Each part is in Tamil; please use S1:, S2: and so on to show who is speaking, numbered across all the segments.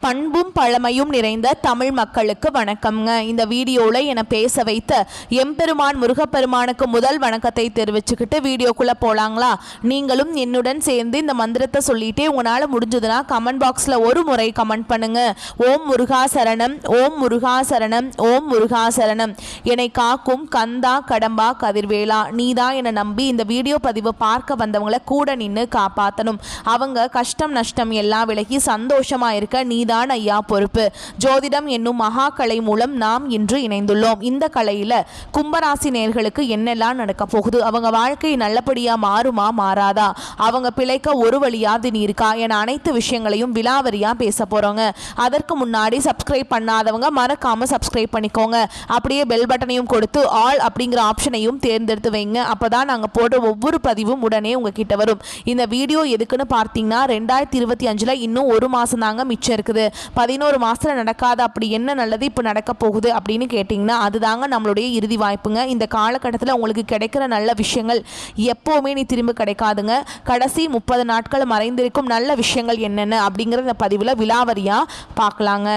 S1: பண்பும் பழமையும் நிறைந்த தமிழ் மக்களுக்கு வணக்கம்ங்க. இந்த வீடியோவில் என்னை பேச வைத்த எம்பெருமான் முருகப்பெருமானுக்கு முதல் வணக்கத்தை தெரிவிச்சுக்கிட்டு வீடியோக்குள்ளே போகலாங்களா? நீங்களும் என்னுடன் சேர்ந்து இந்த மந்திரத்தை சொல்லிட்டே உங்களால் முடிஞ்சதுன்னா கமெண்ட் பாக்ஸில் ஒரு முறை கமெண்ட் பண்ணுங்க. ஓம் முருகா சரணம், ஓம் முருகா சரணம், ஓம் முருகா சரணம். என்னை காக்கும் கந்தா கடம்பா கதிர்வேலா, நீதான் என்னை நம்பி இந்த வீடியோ பதிவு பார்க்க வந்தவங்களை கூட நின்று காப்பாற்றணும். அவங்க கஷ்டம் நஷ்டம் எல்லாம் விலகி சந்தோஷமாக இருக்க நீ தான் ஐயா பொறுப்பு. ஜோதிடம் என்னும் மகா கலை மூலம் நாம் இன்று இணைந்துள்ளோம். இந்த கலையில கும்பராசி நேயர்களுக்கு என்னெல்லாம் நடக்க போகுது, அவங்க வாழ்க்கை நல்லபடியா மாறுமா மாறாதா, அவங்க பிழைக்க ஒரு வழியாது நீ இருக்கா என அனைத்து விஷயங்களையும் விலாவரியா பேச போறோங்க. அதற்கு முன்னாடி சப்ஸ்கிரைப் பண்ணாதவங்க மறக்காம சப்ஸ்கிரைப் பண்ணிக்கோங்க. அப்படியே பெல் பட்டனையும் கொடுத்து ஆல் அப்படிங்கிற ஆப்ஷனையும் தேர்ந்தெடுத்து வைங்க. அப்பதான் நாங்க போடுற ஒவ்வொரு பதிவும் உடனே உங்ககிட்ட வரும். இந்த வீடியோ எதுக்குன்னு பார்த்தீங்கன்னா 2025 இன்னும் ஒரு மாசம் தாங்க மிச்சம் இருக்குது. 11 மாசத்துல நடக்காத அப்படி என்ன நல்லது இப்போ நடக்க போகுது அப்படின்னு கேட்டிங்கன்னா அதுதாங்க நம்மளுடைய இறுதி வாய்ப்புங்க. இந்த காலகட்டத்தில் உங்களுக்கு கிடைக்கிற நல்ல விஷயங்கள் எப்போவுமே நீ திரும்ப கிடைக்காதுங்க. கடைசி 30 நாட்கள் மறைந்திருக்கும் நல்ல விஷயங்கள் என்னென்ன அப்படிங்கிற இந்த பதிவில் விலாவரியாக பார்க்கலாங்க.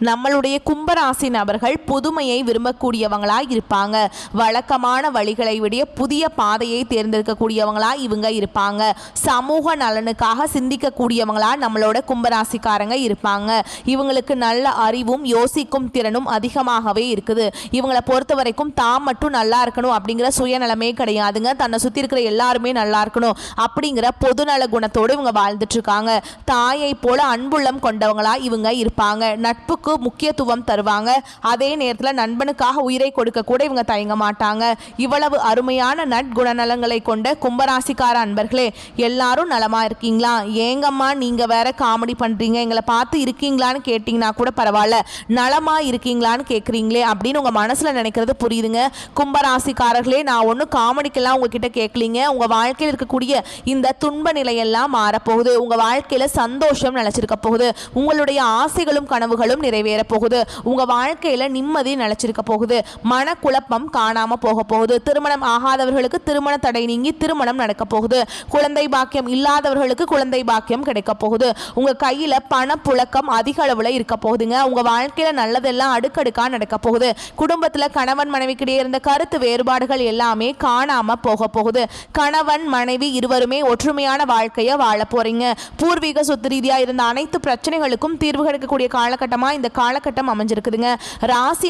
S1: நம்மளுடைய கும்பராசி நபர்கள் புதுமையை விரும்பக்கூடியவங்களாக இருப்பாங்க. வழக்கமான வழிகளை விட புதிய பாதையை தேர்ந்தெடுக்கக்கூடியவங்களா இவங்க இருப்பாங்க. சமூக நலனுக்காக சிந்திக்கக்கூடியவங்களா நம்மளோட கும்பராசிக்காரங்க இருப்பாங்க. இவங்களுக்கு நல்ல அறிவும் யோசிக்கும் திறனும் அதிகமாகவே இருக்குது. இவங்களை பொறுத்த வரைக்கும் தாம் மட்டும் நல்லா இருக்கணும் அப்படிங்கிற சுயநலமே கிடையாதுங்க. தன்னை சுற்றி இருக்கிற எல்லாருமே நல்லா இருக்கணும் அப்படிங்கிற பொதுநல குணத்தோடு இவங்க வாழ்ந்துட்டு இருக்காங்க. தாயை போல அன்புள்ளம் கொண்டவங்களா இவங்க இருப்பாங்க. நட்புக்கு முக்கியத்துவம் தருவாங்க. அதே நேரத்தில் நண்பனுக்காக உயிரை கொடுக்க கூட இவங்க தயங்க மாட்டாங்க. இவ்வளவு அருமையான நற்குணநலங்களை கொண்ட கும்பராசிக்கார அன்பர்களே, எல்லாரும் நலமா இருக்கீங்களா? ஏங்கம்மா நீங்க வேற காமெடி பண்றீங்க, எங்களை பார்த்து இருக்கீங்களான்னு கேட்டீங்கன்னா கூட பரவாயில்ல, நலமா இருக்கீங்களான்னு கேட்குறீங்களே அப்படின்னு உங்க மனசுல நினைக்கிறது புரியுதுங்க. கும்பராசிக்காரர்களே, நான் ஒன்றும் காமெடிக்கெல்லாம் உங்ககிட்ட கேட்கலீங்க. உங்க வாழ்க்கையில் இருக்கக்கூடிய இந்த துன்ப நிலையெல்லாம் மாறப்போகுது. உங்க வாழ்க்கையில சந்தோஷம் நிலைச்சிருக்க போகுது. உங்களுடைய ஆசைகளும் கனவுகளும் நிறைவேற போகுது. உங்க வாழ்க்கையில நிம்மதி நிலைச்சிருக்க போகுது. மனக்குழப்பம் காணாம போக போகுது. திருமணம் ஆகாதவர்களுக்கு திருமண தடை நீங்கி திருமணம் நடக்க போகுது. குழந்தை பாக்கியம் இல்லாதவர்களுக்கு குழந்தை பாக்கியம் கிடைக்க போகுது. உங்க கையில பணப்புழக்கம் அதிக அளவுல இருக்க போகுதுங்க. உங்க வாழ்க்கையில நல்லதெல்லாம் அடுக்கடுக்கா நடக்க போகுது. குடும்பத்துல கணவன் மனைவிக்கிடையே இருந்த கருத்து வேறுபாடுகள் எல்லாமே காணாம போக போகுது. கணவன் மனைவி இருவருமே ஒற்றுமையான வாழ்க்கையை வாழ போறீங்க. பூர்வீக சொத்து ரீதியா இருந்த அனைத்து பிரச்சனைகளுக்கும் தீர்வு கிடைக்கக்கூடிய காலகட்டமா இந்த காலகட்டம் அமைஞ்சிருக்குதுங்க. ராசி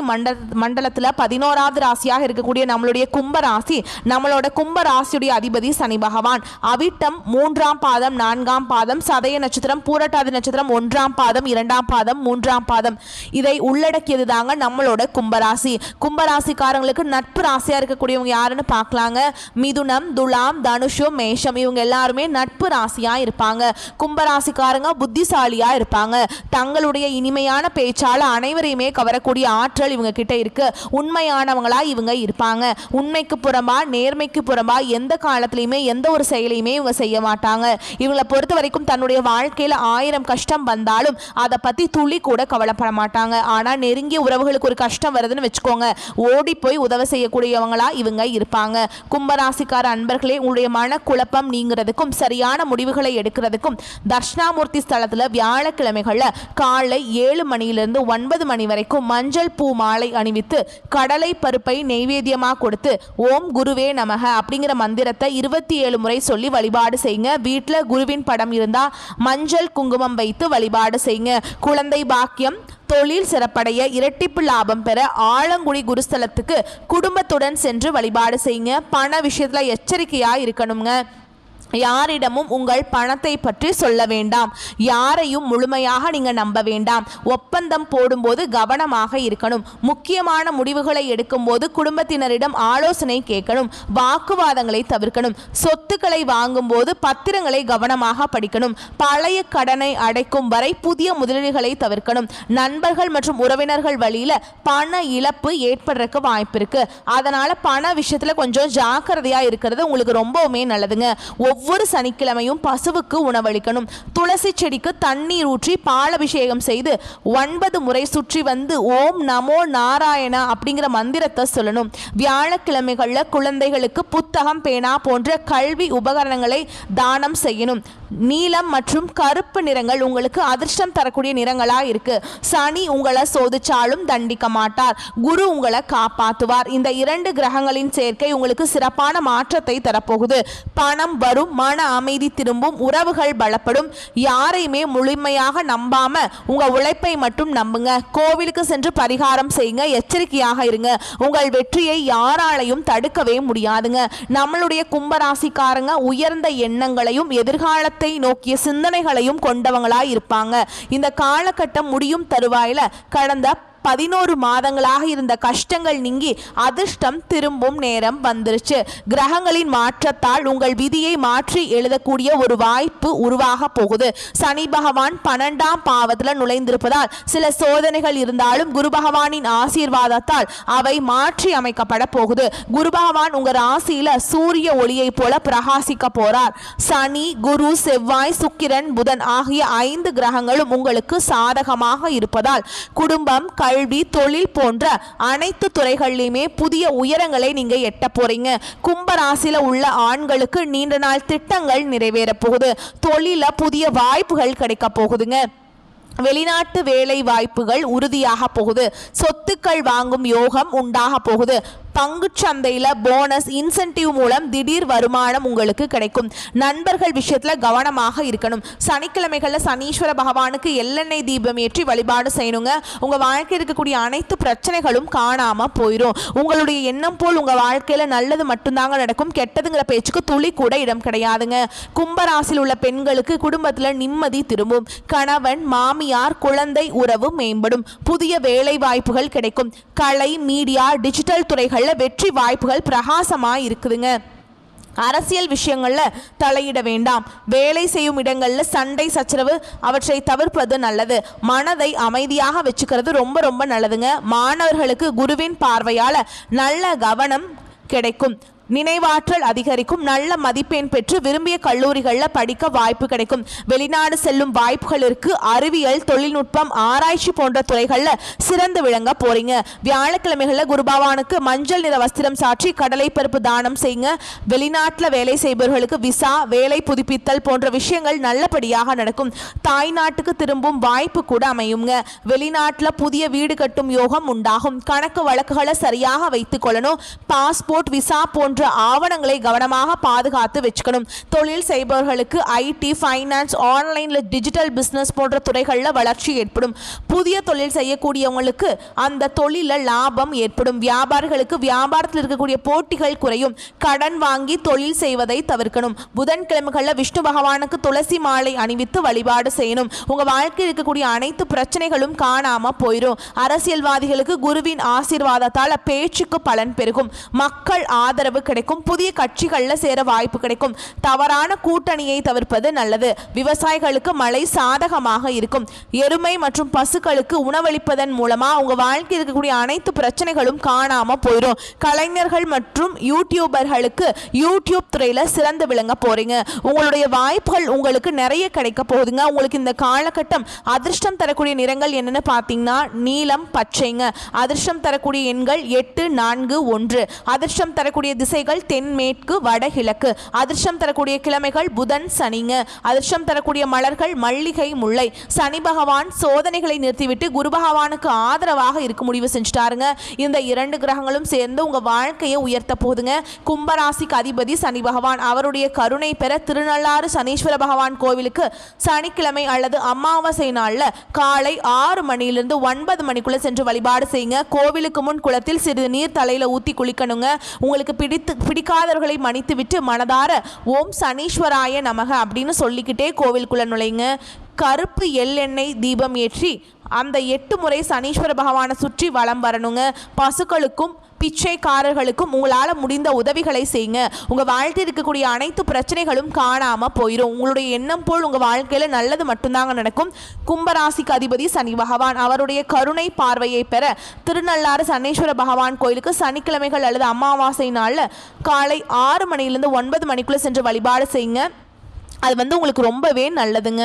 S1: மண்டலத்துல 11வது ராசியாக இருக்கக்கூடிய நம்மளுடைய கும்ப ராசி, நம்மளோட கும்ப ராசியுடைய அதிபதி சனி பகவான். அவிட்டம் 3ஆம் பாதம் 4ஆம் பாதம், சதய நட்சத்திரம், பூரட்டாதி நட்சத்திரம் 1ஆம் பாதம் 2ஆம் பாதம் 3ஆம் பாதம் இதை உள்ளடக்கியது தாங்க நம்மளோட கும்பராசி. கும்பராசிக்காரங்களுக்கு நட்பு ராசியா இருக்கக்கூடியவங்க யாருன்னு பார்க்கலாங்க. மிதுனம், துலாம், தனுஷம், மேஷம் இவங்க எல்லாருமே நட்பு ராசியா இருப்பாங்க. கும்பராசிக்காரங்க புத்திசாலியா இருப்பாங்க. தங்களுடைய இனிமையான பேச்சால அனைவரையுமே கவரக்கூடிய ஆற்றல் இவங்க கிட்ட இருக்கு. உண்மையானவங்களா இவங்க இருப்பாங்க. உண்மைக்கு புறம்பா நேர்மைக்கு புறம்பா எந்த காலத்திலையுமே எந்த ஒரு செயலையுமே இவங்க செய்ய மாட்டாங்க. இவங்களை பொறுத்த வரைக்கும் தன்னுடைய வாழ்க்கையில 1000 கஷ்டம் வந்தாலும் அதை பத்தி துளி கூட கவலைப்பட மாட்டாங்க. ஆனா நெருங்கிய உறவுகளுக்கு ஒரு கஷ்டம் வருதுன்னு வச்சுக்கோங்க, ஓடி போய் உதவி செய்யக்கூடியவங்களா இவங்க இருப்பாங்க. கும்பராசிக்கார அன்பர்களே, உங்களுடைய மனக்குழப்பம் நீங்கிறதுக்கும் சரியான முடிவுகளை எடுக்கிறதுக்கும் தட்சிணாமூர்த்தி ஸ்தலத்துல வியாழக்கிழமைகள்ல காலை 7 மணியிலிருந்து 9 மணி வரைக்கும் மஞ்சள் பூ மாலை அணிவித்து கடலை பருப்பை நெய்வேத்தியமாக கொடுத்து ஓம் குருவே நமக அப்படிங்கிற மந்திரத்தை 27 முறை சொல்லி வழிபாடு செய்யுங்க. வீட்டில் குருவின் படம் இருந்தா மஞ்சள் குங்குமம் வைத்து வழிபாடு செய்யுங்க. குழந்தை பாக்கியம், தொழில் சிறப்படைய, இரட்டிப்பு லாபம் பெற ஆலங்குடி குருஸ்தலத்துக்கு குடும்பத்துடன் சென்று வழிபாடு செய்யுங்க. பண விஷயத்துல எச்சரிக்கையா இருக்கணுங்க. யாரிடமும் உங்கள் பணத்தை பற்றி சொல்ல வேண்டாம். யாரையும் முழுமையாக நீங்க நம்ப வேண்டாம். ஒப்பந்தம் போடும்போது கவனமாக இருக்கணும். முக்கியமான முடிவுகளை எடுக்கும்போது குடும்பத்தினரிடம் ஆலோசனை கேட்கணும். வாக்குவாதங்களை தவிர்க்கணும். சொத்துக்களை வாங்கும்போது பத்திரங்களை கவனமாக படிக்கணும். பழைய கடனை அடைக்கும் வரை புதிய முதலீடுகளை தவிர்க்கணும். நண்பர்கள் மற்றும் உறவினர்கள் வழியில பண இழப்பு ஏற்படுறதுக்கு வாய்ப்பு இருக்கு. அதனால பண விஷயத்துல கொஞ்சம் ஜாக்கிரதையா இருக்கிறது உங்களுக்கு ரொம்பவுமே நல்லதுங்க. ஒவ்வொரு சனிக்கிழமையும் பசுவுக்கு உணவளிக்கணும். துளசி செடிக்கு தண்ணீர் ஊற்றி பாலபிஷேகம் செய்து 9 முறை சுற்றி வந்து ஓம் நமோ நாராயணா அப்படிங்கிற மந்திரத்தை சொல்லணும். வியாழக்கிழமைகளில் குழந்தைகளுக்கு புத்தகம், பேனா போன்ற கல்வி உபகரணங்களை தானம் செய்யணும். நீலம் மற்றும் கருப்பு நிறங்கள் உங்களுக்கு அதிர்ஷ்டம் தரக்கூடிய நிறங்களா இருக்கு. சனி உங்களை சோதிச்சாலும் தண்டிக்க மாட்டார். குரு உங்களை காப்பாற்றுவார். இந்த 2 கிரகங்களின் சேர்க்கை உங்களுக்கு சிறப்பான மாற்றத்தை தரப்போகுது. பணம் வரும், மன அமைதி திரும்பும், உறவுகள் பலப்படும். யாரையுமே முழுமையாக நம்பாம உங்க உழைப்பை மட்டும் நம்புங்க. கோவிலுக்கு சென்று பரிகாரம் செய்யுங்க. எச்சரிக்கையாக இருங்க. உங்கள் வெற்றியை யாராலையும் தடுக்கவே முடியாதுங்க. நம்மளுடைய கும்பராசிக்காரங்க உயர்ந்த எண்ணங்களையும் எதிர்காலத்தை நோக்கிய சிந்தனைகளையும் கொண்டவங்களாய் இருப்பாங்க. இந்த காலகட்டம் முடியும் தருவாயில கடந்த 11 மாதங்களாக இருந்த கஷ்டங்கள் நீங்கி அதிர்ஷ்டம் திரும்பும் நேரம் வந்துருச்சு. கிரகங்களின் மாற்றத்தால் உங்கள் விதியை மாற்றி எழுதக்கூடிய ஒரு வாய்ப்பு உருவாக போகுது. சனி பகவான் 12ஆம் பாவத்துல நுழைந்திருப்பதால் சில சோதனைகள் இருந்தாலும் குரு பகவானின் ஆசீர்வாதத்தால் அவை மாற்றி அமைக்கப்பட போகுது. குரு பகவான் உங்க ராசியில சூரிய ஒளியை போல பிரகாசிக்க போறார். சனி, குரு, செவ்வாய், சுக்கிரன், புதன் ஆகிய 5 கிரகங்களும் உங்களுக்கு சாதகமாக இருப்பதால் குடும்பம், கல்வி, தொழில் போன்ற அனைத்து துறைகளிலுமே புதிய உயரங்களை நீங்க எட்ட போறீங்க. கும்பராசியில உள்ள ஆண்களுக்கு நீண்ட நாள் திட்டங்கள் நிறைவேற போகுது. தொழில புதிய வாய்ப்புகள் கிடைக்க போகுதுங்க. வெளிநாட்டு வேலை வாய்ப்புகள் உறுதியாக போகுது. சொத்துக்கள் வாங்கும் யோகம் உண்டாக போகுது. பங்குச்சந்தையில் போனஸ், இன்சென்டிவ் மூலம் திடீர் வருமானம் உங்களுக்கு கிடைக்கும். நண்பர்கள் விஷயத்துல கவனமாக இருக்கணும். சனிக்கிழமைகளில் சனீஸ்வர பகவானுக்கு எள்ளெண்ணெய் தீபம் ஏற்றி வழிபாடு செய்யணுங்க. உங்க வாழ்க்கையில் இருக்கக்கூடிய அனைத்து பிரச்சனைகளும் காணாம போயிடும். உங்களுடைய எண்ணம் போல் உங்க வாழ்க்கையில நல்லது மட்டும்தாங்க நடக்கும். கெட்டதுங்கிற பேச்சுக்கு துளி கூட இடம் கிடையாதுங்க. கும்பராசியில் உள்ள பெண்களுக்கு குடும்பத்துல நிம்மதி திரும்பும். கணவன், மாமியார், குழந்தை உறவு மேம்படும். புதிய வேலை வாய்ப்புகள் கிடைக்கும். கலை, மீடியா, டிஜிட்டல் துறைகள் வெற்றி வாய்ப்புகள் பிரகாசமாய் இருக்குதுங்க. அரசியல் விஷயங்கள்ல தலையிட வேண்டாம். வேலை செய்யும் இடங்கள்ல சண்டை சச்சரவு அவற்றை தவிர்ப்பது நல்லது. மனதை அமைதியாக வச்சுக்கிறது ரொம்ப ரொம்ப நல்லதுங்க. மாணவர்களுக்கு குருவின் பார்வையால நல்ல கவனம் கிடைக்கும். நினைவாற்றல் அதிகரிக்கும். நல்ல மதிப்பெண் பெற்று விரும்பிய கல்லூரிகளில் படிக்க வாய்ப்பு கிடைக்கும். வெளிநாடு செல்லும் வாய்ப்புகள் இருக்கு. அறிவியல், தொழில்நுட்பம், ஆராய்ச்சி போன்ற துறைகளில் சிறந்து விளங்க போறீங்க. வியாழக்கிழமைகளில் குருபகவானுக்கு மஞ்சள் நிற வஸ்திரம் சாற்றி கடலை பருப்பு தானம் செய்யுங்க. வெளிநாட்டில் வேலை செய்பவர்களுக்கு விசா, வேலை புதுப்பித்தல் போன்ற விஷயங்கள் நல்லபடியாக நடக்கும். தாய் நாட்டுக்கு திரும்பும் வாய்ப்பு கூட அமையுங்க. வெளிநாட்டில் புதிய வீடு கட்டும் யோகம் உண்டாகும். கணக்கு வழக்குகளை சரியாக வைத்துக் கொள்ளணும். பாஸ்போர்ட், விசா போன்ற ஆவணங்களை கவனமாக பாதுகாத்து வச்சுக்கணும். தொழில் செய்பவர்களுக்கு ஐடி, ஃபைனான்ஸ், ஆன்லைன்ல டிஜிட்டல் பிசினஸ் போன்ற துறைகளில் வளர்ச்சி ஏற்படும். புதிய தொழில் செய்யக்கூடியவங்களுக்கு அந்த தொழில லாபம் ஏற்படும். வியாபாரிகளுக்கு வியாபாரத்தில் இருக்கக்கூடிய போட்டிகள் குறையும். கடன் வாங்கி தொழில் செய்வதை தவிர்க்கணும். புதன்கிழமைகளில் விஷ்ணு பகவானுக்கு துளசி மாலை அணிவித்து வழிபாடு செய்யணும். உங்க வாழ்க்கையில் இருக்கக்கூடிய அனைத்து பிரச்சனைகளும் காணாம போயிடும். அரசியல்வாதிகளுக்கு குருவின் ஆசீர்வாதத்தால் பேச்சுக்கு பலன் பெருகும். மக்கள் ஆதரவு கிடைக்கும். புதிய கட்சிகளில் சேர வாய்ப்பு கிடைக்கும். தவறான கூட்டணியை தவிர்ப்பது நல்லது. விவசாயிகளுக்கு மழை சாதகமாக இருக்கும். எருமை மற்றும் பசுக்களுக்கு உணவளிப்பதன் மூலமா உங்க வாழ்க்கையில் இருக்கக்கூடிய அனைத்து பிரச்சனைகளும் காணாம போயிடும். கலைஞர்கள் மற்றும் யூடியூபர்களுக்கு யூடியூப் துறையில சிறந்து விளங்க போறீங்க. உங்களுடைய வாய்ப்புகள் உங்களுக்கு நிறைய கிடைக்க போகுதுங்க. உங்களுக்கு இந்த காலகட்டம் அதிர்ஷ்டம் தரக்கூடிய நிறங்கள் என்னன்னு பார்த்தீங்கன்னா நீலம், பச்சைங்க. அதிர்ஷ்டம் தரக்கூடிய எண்கள் 8, 4, 1. அதிர்ஷ்டம் தரக்கூடிய திசைகள் தென்மேற்கு, வடகிழக்கு. அதிர்ஷ்டம் தரக்கூடிய கிழமைகள் புதன், சனிங்க. அதிர்ஷ்டம் தரக்கூடிய மலர்கள் மல்லிகை, முல்லை. சனி பகவான் சோதனைகளை நிறுத்திவிட்டு குரு பகவானுக்கு ஆதரவாக இருக்க முடிவு செஞ்சுட்டாருங்க. இந்த 2 கிரகங்களும் சேர்ந்து உங்க வாழ்க்கையை உயர்த்த போகுதுங்க. கும்பராசிக்கு அதிபதி சனி பகவான். அவருடைய கருணை பெற திருநள்ளாறு சனீஸ்வர பகவான் கோவிலுக்கு சனிக்கிழமை அல்லது அமாவாசை நாள்ல காலை 6 மணியிலிருந்து 9 மணிக்குள்ள சென்று வழிபாடு செய்யுங்க. கோவிலுக்கு முன் குளத்தில் சிறிது நீர் தலையில ஊத்தி குளிக்கணுங்க. உங்களுக்கு பிடிக்காதவர்களை மன்னித்து விட்டு மனதார ஓம் சனீஸ்வராய நமக அப்படின்னு சொல்லிக்கிட்டே கோவிலுக்குள்ள நுழைங்க. கருப்பு எள்ளெண்ணெய் தீபம் ஏற்றி அந்த 8 முறை சனீஸ்வர பகவானை சுற்றி வலம் வரணுங்க. பசுக்களுக்கும் பிச்சைக்காரர்களுக்கும் உங்களால் முடிந்த உதவிகளை செய்யுங்க. உங்கள் வாழ்க்கையில் இருக்கக்கூடிய அனைத்து பிரச்சனைகளும் காணாமல் போயிடும். உங்களுடைய எண்ணம் போல் உங்கள் வாழ்க்கையில் நல்லது மட்டும்தாங்க நடக்கும். கும்பராசிக்கு அதிபதி சனி பகவான். அவருடைய கருணை பார்வையை பெற திருநள்ளாறு சனீஸ்வர பகவான் கோயிலுக்கு சனிக்கிழமைகள் அல்லது அமாவாசை நாளில் காலை 6 மணியிலிருந்து 9 மணிக்குள்ளே சென்று வழிபாடு செய்யுங்க. அது உங்களுக்கு ரொம்பவே நல்லதுங்க.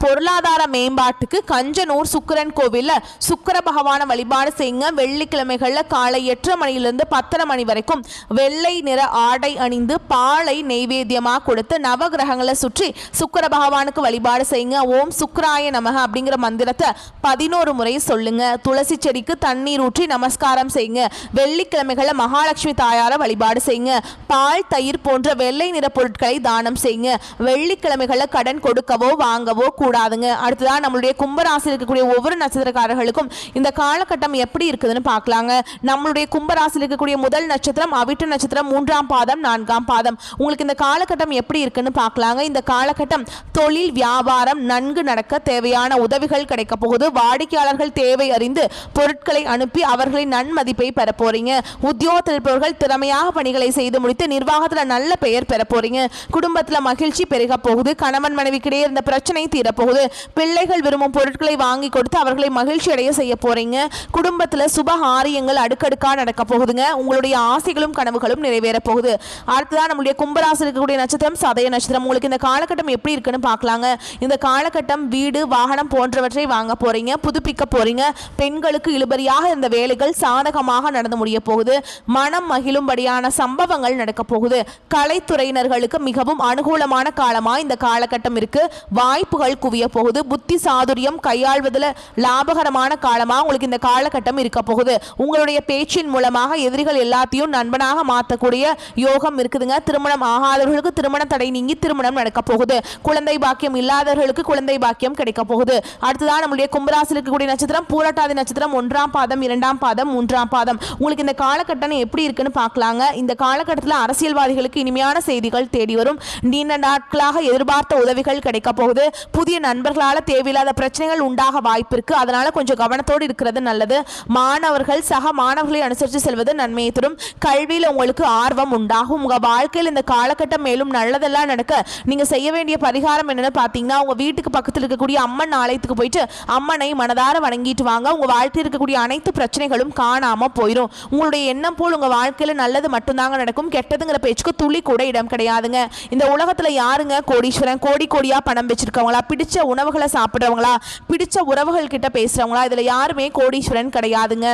S1: பொருளாதார மேம்பாட்டுக்கு கஞ்சனூர் சுக்கிரன் கோவில்ல சுக்கிர பகவான வழிபாடு செய்யுங்க. வெள்ளிக்கிழமைகள்ல காலை 8:30 மணியிலிருந்து 10:30 மணி வரைக்கும் வெள்ளை நிற ஆடை அணிந்து பாலை நெய்வேத்தியமாக கொடுத்து நவகிரகங்களை சுற்றி சுக்கிர பகவானுக்கு வழிபாடு செய்யுங்க. ஓம் சுக்கிராய நமக அப்படிங்கிற மந்திரத்தை 11 முறை சொல்லுங்க. துளசி செடிக்கு தண்ணீர் ஊற்றி நமஸ்காரம் செய்யுங்க. வெள்ளிக்கிழமைகள்ல மகாலட்சுமி தாயார வழிபாடு செய்யுங்க. பால், தயிர் போன்ற வெள்ளை நிற பொருட்களை தானம் செய்யுங்க. வெள்ளிக்கிழமைகள்ல கடன் கொடுக்கவோ வாங்கவோ கூடாதுங்க. அடுத்ததான் நம்மளுடைய கும்பராசியில் இருக்கக்கூடிய ஒவ்வொரு நட்சத்திரக்காரர்களுக்கும் இந்த காலகட்டம் எப்படி இருக்குதுன்னு பார்க்கலாங்க. நம்மளுடைய கும்பராசியில் இருக்கக்கூடிய முதல் நட்சத்திரம் அவிட்ட நட்சத்திரம், 3ஆம் பாதம், 4ஆம் பாதம். உங்களுக்கு இந்த காலகட்டம் எப்படி இருக்குன்னு பார்க்கலாங்க. இந்த காலகட்டம் தொழில் வியாபாரம் நன்கு நடக்க தேவையான உதவிகள் கிடைக்க போகுது. வாடிக்கையாளர்கள் தேவை அறிந்து பொருட்களை அனுப்பி அவர்களின் நன்மதிப்பை பெற போறீங்க. உத்தியோகத்தில் இருப்பவர்கள் திறமையாக பணிகளை செய்து முடித்து நிர்வாகத்தில் நல்ல பெயர் பெற போறீங்க. குடும்பத்தில் மகிழ்ச்சி பெருக போகுது. கணவன் மனைவிக்கிடையே இருந்த பிரச்சனை தீரப்போகுது. பிள்ளைகள் விரும்பும் பொருட்களை வாங்கி கொடுத்து அவர்களை மகிழ்ச்சி அடைய செய்ய போறீங்க. குடும்பத்தில் சுப காரியங்கள் அடுக்கடுக்கா நடக்க போகுதுங்க. உங்களுடைய ஆசைகளும் கனவுகளும் நிறைவேற போகுது. அடுத்ததான் நம்முடைய கும்பராசி இருக்கக்கூடிய நட்சத்திரம் சதய நட்சத்திரம். உங்களுக்கு இந்த காலகட்டம் எப்படி இருக்குன்னு பார்க்கலாங்க. இந்த காலகட்டம் வீடு, வாகனம் போன்றவற்றை வாங்க போறீங்க, புதுப்பிக்க போறீங்க. பெண்களுக்கு இழுபறியாக இருந்த வேலைகள் சாதகமாக நடந்து முடிய போகுது. மனம் மகிழும்படியான சம்பவங்கள் நடக்க போகுது. கலைத்துறையினர்களுக்கு மிகவும் அனுகூலமான காலமா இந்த காலகட்டம் இருக்கு. வாய்ப்புகள் குவிய போகுது. புத்தி சாதுரியம் கையாள்வதில் லாபகரமான காலமாக உங்களுக்கு இந்த காலகட்டம் இருக்க போகுது. உங்களுடைய பேச்சின் மூலமாக எதிரிகள் எல்லாத்தையும் நண்பனாக மாற்றக்கூடிய யோகம் இருக்குதுங்க. திருமணம் ஆகாதவர்களுக்கு திருமண தடை நீங்கி திருமணம் நடக்க போகுது. குழந்தை பாக்கியம் இல்லாதவர்களுக்கு குழந்தை பாக்கியம் கிடைக்க போகுது. அடுத்ததான் நம்முடைய கும்பராசியில் இருக்கக்கூடிய நட்சத்திரம் பூரட்டாதி நட்சத்திரம், 1ஆம் பாதம், 2ஆம் பாதம், 3ஆம் பாதம். உங்களுக்கு இந்த காலகட்டம் எப்படி இருக்குன்னு பார்க்கலாங்க. இந்த காலகட்டத்தில் அரசியல்வாதிகளுக்கு இனிமையான செய்திகள் தேடி வரும். நீண்ட நாட்களாக எதிர்பார்த்த உதவிகள் கிடைக்க போகுது. புதிய நண்பர்களால் தேவையில்லாத பிரச்சனைகள் உண்டாக வாய்ப்பு இருக்கு. அதனால கொஞ்சம் கவனத்தோடு இருக்கிறது நல்லது. மாணவர்கள் சக மாணவர்களை அனுசரித்து செல்வது நன்மையை தரும். கல்வியில் உங்களுக்கு ஆர்வம் உண்டாகும். உங்க வாழ்க்கையில் இந்த காலகட்டம் மேலும் நல்லதெல்லாம் நடக்க நீங்க செய்ய வேண்டிய பரிகாரம் என்னன்னு பார்த்தீங்கன்னா, உங்க வீட்டுக்கு பக்கத்தில் இருக்கக்கூடிய அம்மன் ஆலயத்துக்கு போயிட்டு அம்மனை மனதார வணங்கிட்டு வாங்க. உங்க வாழ்க்கையில் இருக்கக்கூடிய அனைத்து பிரச்சனைகளும் காணாம போயிடும். உங்களுடைய எண்ணம் போல் உங்க வாழ்க்கையில நல்லது மட்டும்தாங்க நடக்கும். கெட்டதுங்கிற பேச்சுக்கு துளி கூட இடம் கிடையாதுங்க. இந்த உலகத்துல யாருங்க கோடீஸ்வரன்? கோடி கோடியா பணம் வச்சிருக்கவங்களா, பிடிச்ச உணவுகளை சாப்பிட்றவங்களா, பிடிச்ச உறவுகள் கிட்ட பேசுறவங்களா, இதுல யாருமே கோடீஸ்வரன் கிடையாதுங்க.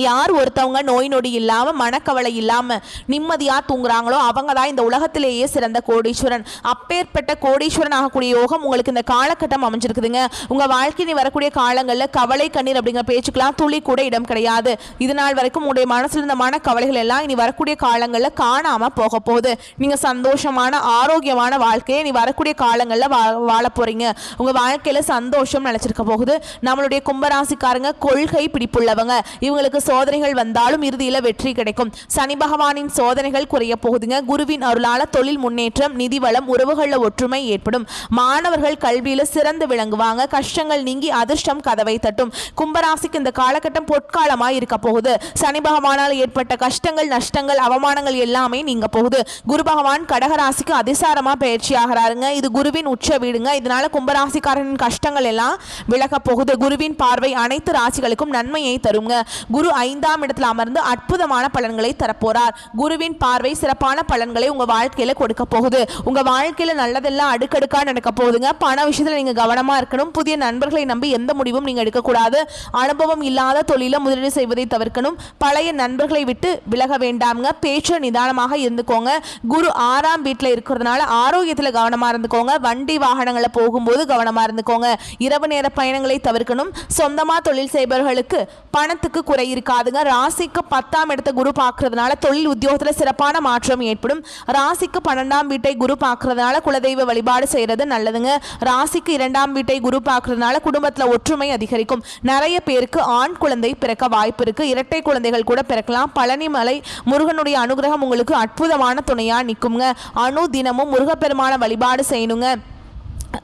S1: யார் ஒருத்தவங்க நோய் நொடி இல்லாமல் மனக்கவலை இல்லாமல் நிம்மதியாக தூங்குறாங்களோ அவங்க தான் இந்த உலகத்திலேயே சிறந்த கோடீஸ்வரன். அப்பேற்பட்ட கோடீஸ்வரன் ஆகக்கூடிய யோகம் உங்களுக்கு இந்த காலகட்டம் அமைஞ்சிருக்குதுங்க. உங்கள் வாழ்க்கையில் வரக்கூடிய காலங்களில் கவலை கண்ணீர் அப்படிங்கிற பேச்சுக்கெல்லாம் துளி கூட இடம் கிடையாது. இது நாள் வரைக்கும் உங்களுடைய மனசில் இருந்த மனக்கவலைகள் எல்லாம் இனி வரக்கூடிய காலங்களில் காணாமல் போக போகுது. நீங்கள் சந்தோஷமான ஆரோக்கியமான வாழ்க்கையை இனி வரக்கூடிய காலங்களில் வாழ போகிறீங்க. உங்கள் வாழ்க்கையில் சந்தோஷம் நினச்சிருக்க போகுது. நம்மளுடைய கும்பராசிக்காரங்க கொள்கை பிடிப்புள்ளவங்க. இவங்களுக்கு சோதனைகள் வந்தாலும் இறுதியில் வெற்றி கிடைக்கும். சனி பகவானின் சோதனைகள் குறைய போகுதுங்க. குருவின் அருளால தொழில் முன்னேற்றம், நிதி வளம், உறவுகளில் ஒற்றுமை ஏற்படும். மாணவர்கள் கல்வியில சிறந்து விளங்குவாங்க. கஷ்டங்கள் நீங்கி அதிர்ஷ்டம் கதவை தட்டும். கும்பராசிக்கு இந்த காலகட்டம் பொற்காலமாய் இருக்க போகுது. சனி பகவானால் ஏற்பட்ட கஷ்டங்கள், நஷ்டங்கள், அவமானங்கள் எல்லாமே நீங்க போகுது. குரு பகவான் கடகராசிக்கு அதிசாரமா பயிற்சி ஆகிறாருங்க. இது குருவின் உச்ச வீடுங்க. இதனால கும்பராசிக்காரனின் கஷ்டங்கள் எல்லாம் விலக போகுது. குருவின் பார்வை அனைத்து ராசிகளுக்கும் நன்மையை தருங்க. குரு 5ஆம் இடத்தில் அமர்ந்து அற்புதமான பலன்களை தரப்போறார். குருவின் பார்வை சிறப்பான பலன்களை உங்க வாழ்க்கையில கொடுக்க போகுது. உங்க வாழ்க்கையில நல்லதெல்லாம் அடுக்கடுக்கா நடக்க போகுதுங்க. பண விஷயத்துல நீங்க கவனமா இருக்கணும். புதிய நண்பர்களை நம்பி எந்த முடிவும் நீங்க எடுக்கக்கூடாது. அனுபவம் இல்லாத தொழில முதலீடு செய்வதை தவிர்க்கணும். பழைய நண்பர்களை விட்டு விலக வேண்டாம்ங்க. பேச்சு நிதானமாக இருந்துக்கோங்க. குரு 6ஆம் வீட்டில் இருக்கிறதுனால ஆரோக்கியத்துல கவனமா இருந்துக்கோங்க. வண்டி வாகனங்களை போகும்போது கவனமா இருந்துக்கோங்க. இரவு நேர பயணங்களை தவிர்க்கணும். சொந்தமா தொழில் செய்பவர்களுக்கு பணத்துக்கு குறை இருக்காதுங்க. ராசிக்கு 10ஆம் இடத்தை குரு பார்க்கறதுனால தொழில் உத்தியோகத்துல சிறப்பான மாற்றம் ஏற்படும். ராசிக்கு 12ஆம் வீட்டை குரு பார்க்கறதுனால குலதெய்வ வழிபாடு செய்யறது நல்லதுங்க. ராசிக்கு 2ஆம் வீட்டை குரு பார்க்கறதுனால குடும்பத்துல ஒற்றுமை அதிகரிக்கும். நிறைய பேருக்கு ஆண் குழந்தை பிறக்க வாய்ப்பு இருக்கு. இரட்டை குழந்தைகள் கூட பிறக்கலாம். பழனிமலை முருகனுடைய அனுகிரகம் உங்களுக்கு அற்புதமான துணையா நிற்குங்க. தினமும் முருகப்பெருமான வழிபாடு செய்யணுங்க.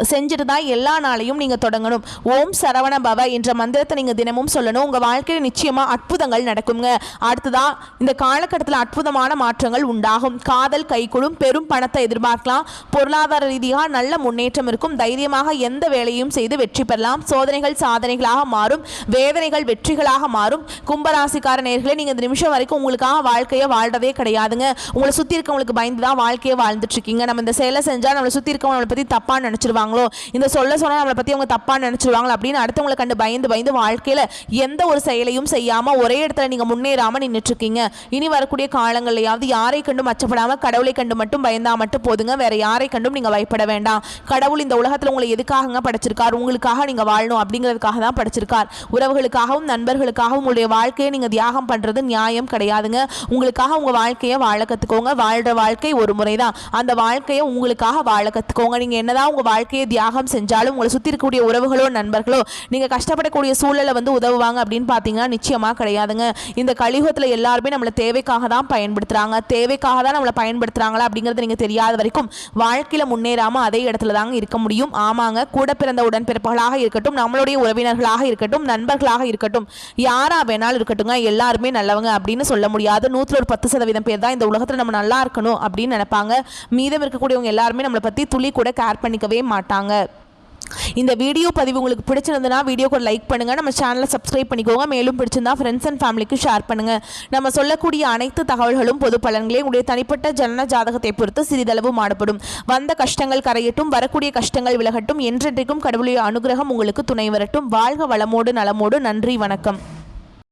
S1: செஞ்சுட்டு தான் எல்லா நாளையும் நீங்கள் தொடங்கணும். ஓம் சரவண பவ என்ற மந்திரத்தை நீங்கள் தினமும் சொல்லணும். உங்கள் வாழ்க்கையில் நிச்சயமாக அற்புதங்கள் நடக்குங்க. அடுத்ததான் இந்த காலகட்டத்தில் அற்புதமான மாற்றங்கள் உண்டாகும். காதல் கைகூடும். பெரும் பணத்தை எதிர்பார்க்கலாம். பொருளாதார ரீதியாக நல்ல முன்னேற்றம் இருக்கும். தைரியமாக எந்த வேலையும் செய்து வெற்றி பெறலாம். சோதனைகள் சாதனைகளாக மாறும். வேதனைகள் வெற்றிகளாக மாறும். கும்பராசிக்கார நேயர்களே, நீங்கள் இந்த நிமிஷம் வரைக்கும் உங்களுக்காக வாழ்க்கையை வாழ்றதே கிடையாதுங்க. உங்களை சுற்றி இருக்கவங்களுக்கு பயந்து தான் வாழ்க்கையை வாழ்ந்துட்டு இருக்கீங்க. நம்ம இந்த செயலை செஞ்சால் நம்மளை சுற்றி இருக்கவங்களை பற்றி தப்பாக நினச்சிருவோம். நினச்சிருவாங்களோ, இந்த சொன்னால் நம்மளை பற்றி அவங்க தப்பாக நினச்சிருவாங்களோ அப்படின்னு அடுத்தவங்களை கண்டு பயந்து பயந்து வாழ்க்கையில் எந்த ஒரு செயலையும் செய்யாமல் ஒரே இடத்துல நீங்கள் முன்னேறாமல் நின்றுட்டுருக்கீங்க. இனி வரக்கூடிய காலங்கள்லையாவது யாரை கண்டும் அச்சப்படாமல் கடவுளை கண்டு மட்டும் பயந்தா மட்டும் போதுங்க. வேற யாரை கண்டும் நீங்கள் பயப்பட வேண்டாம். கடவுள் இந்த உலகத்தில் உங்களை எதுக்காக படைச்சிருக்கார்? உங்களுக்காக நீங்கள் வாழணும் அப்படிங்கிறதுக்காக தான் படைச்சிருக்கார். உறவுகளுக்காகவும் நண்பர்களுக்காகவும் உங்களுடைய வாழ்க்கையை நீங்கள் தியாகம் பண்ணுறது நியாயம் கிடையாதுங்க. உங்களுக்காக உங்கள் வாழ்க்கையை வாழ கற்றுக்கோங்க. வாழ்கிற வாழ்க்கை ஒரு முறை தான். அந்த வாழ்க்கையை உங்களுக்காக வாழ கற்றுக்கோங்க. நீங்கள் என்னதான் உங்கள் வாழ்க்கையை தியாகம் செஞ்சாலும் உங்களை சுற்றி இருக்கக்கூடிய உறவுகளோ நண்பர்களோ நீங்கள் கஷ்டப்படக்கூடிய சூழலை உதவுவாங்க அப்படின்னு பார்த்தீங்கன்னா நிச்சயமாக கிடையாதுங்க. இந்த கலியுகத்தில் எல்லாருமே நம்மளை தேவைக்காக தான் பயன்படுத்துகிறாங்க. தேவைக்காக தான் நம்மளை பயன்படுத்துகிறாங்களா அப்படிங்கிறது நீங்கள் தெரியாத வரைக்கும் வாழ்க்கையில் முன்னேறாமல் அதே இடத்துல தாங்க இருக்க முடியும். ஆமாங்க, கூட பிறந்த உடன்பிறப்புகளாக இருக்கட்டும், நம்மளுடைய உறவினர்களாக இருக்கட்டும், நண்பர்களாக இருக்கட்டும், யாரா வேணாலும் இருக்கட்டுங்க, எல்லாருமே நல்லவங்க அப்படின்னு சொல்ல முடியாது. 110% பேர் தான் இந்த உலகத்தில் நம்ம நல்லா இருக்கணும் அப்படின்னு நினைப்பாங்க. மீதம் இருக்கக்கூடியவங்க எல்லாருமே நம்மளை பற்றி துளி கூட கேர் பண்ணிக்கவே மாட்டாங்க. இந்த வீடியோ பதிவு உங்களுக்கு பிடிச்சிருந்ததுன்னா வீடியோக்கு ஒரு லைக் பண்ணுங்கள். நம்ம சேனலை சப்ஸ்கிரைப் பண்ணிக்கோங்க. மேலும் பிடிச்சிருந்தா ஃப்ரெண்ட்ஸ் அண்ட் ஃபேமிலிக்கு ஷேர் பண்ணுங்கள். நம்ம சொல்லக்கூடிய அனைத்து தகவல்களும் பொது பலன்களே. உங்களுடைய தனிப்பட்ட ஜனன ஜாதகத்தை பொறுத்து சிறிதளவு மாறுபடும். வந்த கஷ்டங்கள் கரையட்டும், வரக்கூடிய கஷ்டங்கள் விலகட்டும், என்றென்றைக்கும் கடவுளுடைய அனுகிரகம் உங்களுக்கு துணை வரட்டும். வாழ்க வளமோடு நலமோடு. நன்றி, வணக்கம்.